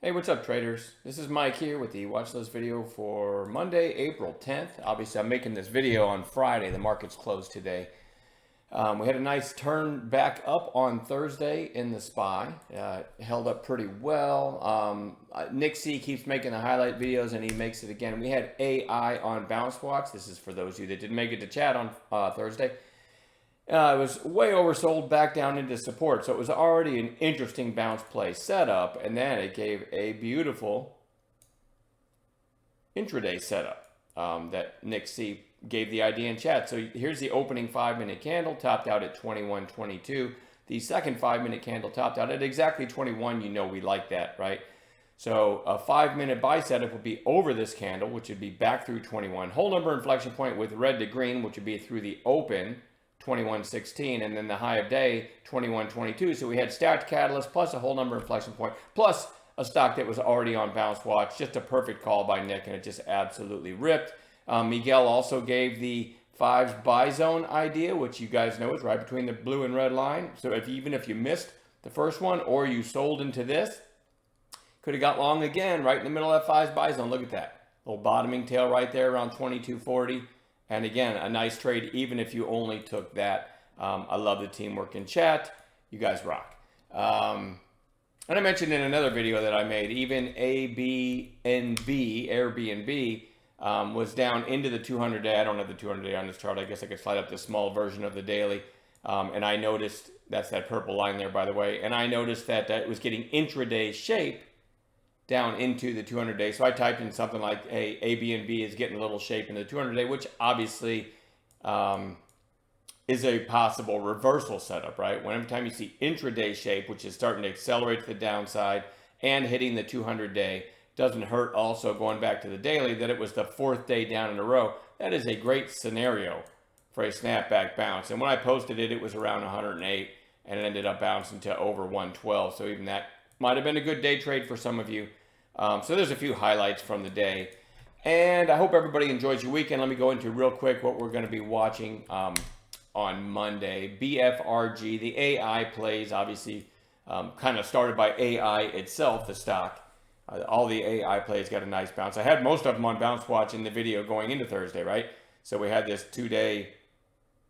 Hey, what's up, traders? This is Mike here with the watch list video for Monday, April 10th. Obviously, I'm making this video on Friday. The market's closed today. We had a nice turn back up on Thursday in the SPY. Held up pretty well. Nick C keeps making the highlight videos, and he makes it again. We had AI on Bounce Watch. This is for those of you that didn't make it to chat on Thursday. It was way oversold back down into support, so it was already an interesting bounce play setup, and then it gave a beautiful intraday setup that Nick C gave the idea in chat. So here's the opening 5-minute candle, topped out at 21.22. The second 5-minute candle topped out at exactly 21. You know we like that, right? So a 5-minute buy setup would be over this candle, which would be back through 21. Whole number inflection point with red to green, which would be through the open 21.16, and then the high of day 21.22. So we had stacked catalyst plus a whole number inflection point plus a stock that was already on bounce watch. Just a perfect call by Nick, and it just absolutely ripped. Miguel also gave the fives buy zone idea, which you guys know is right between the blue and red line. So even if you missed the first one or you sold into this, could have got long again right in the middle of that fives buy zone. Look at that little bottoming tail right there around 22.40. And again, a nice trade, even if you only took that. I love the teamwork in chat. You guys rock. And I mentioned in another video that I made, even Airbnb, was down into the 200-day. I don't have the 200-day on this chart. I guess I could slide up the small version of the daily. And I noticed, that's that purple line there, by the way. And I noticed that it was getting intraday shape down into the 200-day. So I typed in something like, hey, ABNB is getting a little shape in the 200-day, which obviously is a possible reversal setup, right? When every time you see intraday shape, which is starting to accelerate to the downside and hitting the 200-day, doesn't hurt also going back to the daily that it was the fourth day down in a row. That is a great scenario for a snapback bounce. And when I posted it, it was around 108, and it ended up bouncing to over 112. So even that might have been a good day trade for some of you. So there's a few highlights from the day. And I hope everybody enjoys your weekend. Let me go into real quick what we're going to be watching on Monday. BFRG, the AI plays, obviously kind of started by AI itself, the stock. All the AI plays got a nice bounce. I had most of them on Bounce Watch in the video going into Thursday, right? So we had this 2-day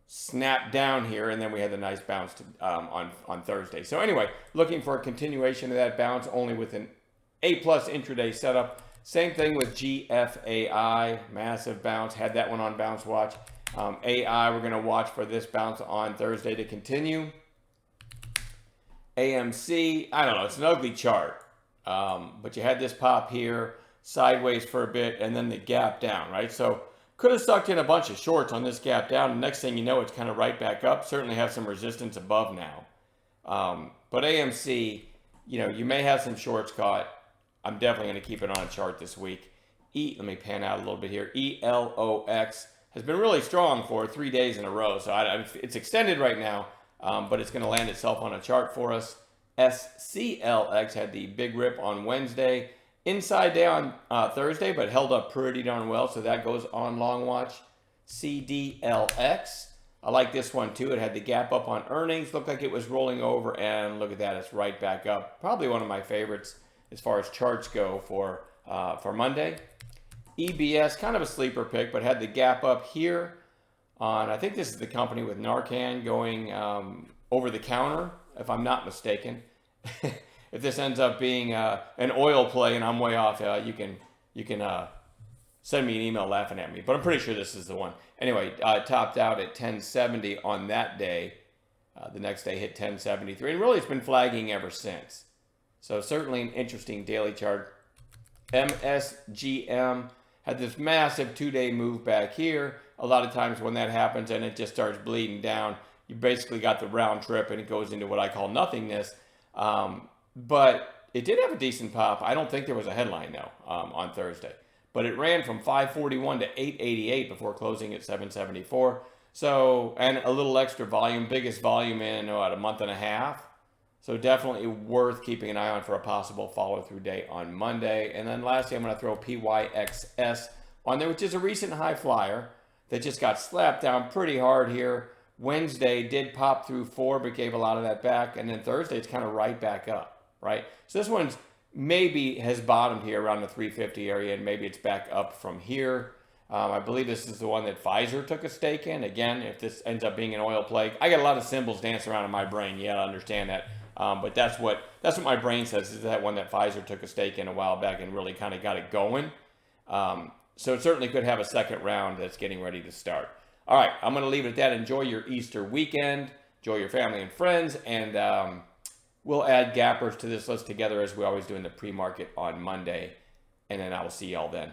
snap down here, and then we had the nice bounce on Thursday. So anyway, looking for a continuation of that bounce, only with an A+ intraday setup. Same thing with GFAI, massive bounce. Had that one on Bounce Watch. AI, we're going to watch for this bounce on Thursday to continue. AMC, I don't know, it's an ugly chart. But you had this pop here, sideways for a bit, and then the gap down, right? So could have sucked in a bunch of shorts on this gap down. And next thing you know, it's kind of right back up. Certainly have some resistance above now. But AMC, you know, you may have some shorts caught. I'm definitely going to keep it on a chart this week. Let me pan out a little bit here. ELOX has been really strong for 3 days in a row. So it's extended right now, but it's going to land itself on a chart for us. SCLX had the big rip on Wednesday. Inside day on Thursday, but held up pretty darn well. So that goes on long watch. CDLX. I like this one too. It had the gap up on earnings. Looked like it was rolling over, and look at that. It's right back up. Probably one of my favorites as far as charts go for Monday. EBS, kind of a sleeper pick, but had the gap up here on, I think this is the company with Narcan going over the counter, if I'm not mistaken. If this ends up being an oil play and I'm way off, you can send me an email laughing at me. But I'm pretty sure this is the one. Anyway, topped out at 1070 on that day. The next day hit 1073. And really it's been flagging ever since. So certainly an interesting daily chart. MSGM had this massive 2-day move back here. A lot of times when that happens and it just starts bleeding down, you basically got the round trip and it goes into what I call nothingness. But it did have a decent pop. I don't think there was a headline though on Thursday. But it ran from 541 to 888 before closing at 774. So, and a little extra volume, biggest volume in about a month and a half. So definitely worth keeping an eye on for a possible follow-through day on Monday. And then lastly, I'm going to throw PYXS on there, which is a recent high flyer that just got slapped down pretty hard here. Wednesday did pop through 4, but gave a lot of that back. And then Thursday, it's kind of right back up, right? So this one's maybe has bottomed here around the 350 area, and maybe it's back up from here. I believe this is the one that Pfizer took a stake in. Again, if this ends up being an oil play, I got a lot of symbols dancing around in my brain. Yeah, I understand that. But that's what my brain says, is that one that Pfizer took a stake in a while back and really kind of got it going. So it certainly could have a second round that's getting ready to start. All right, I'm going to leave it at that. Enjoy your Easter weekend. Enjoy your family and friends. And we'll add gappers to this list together as we always do in the pre-market on Monday. And then I will see y'all then.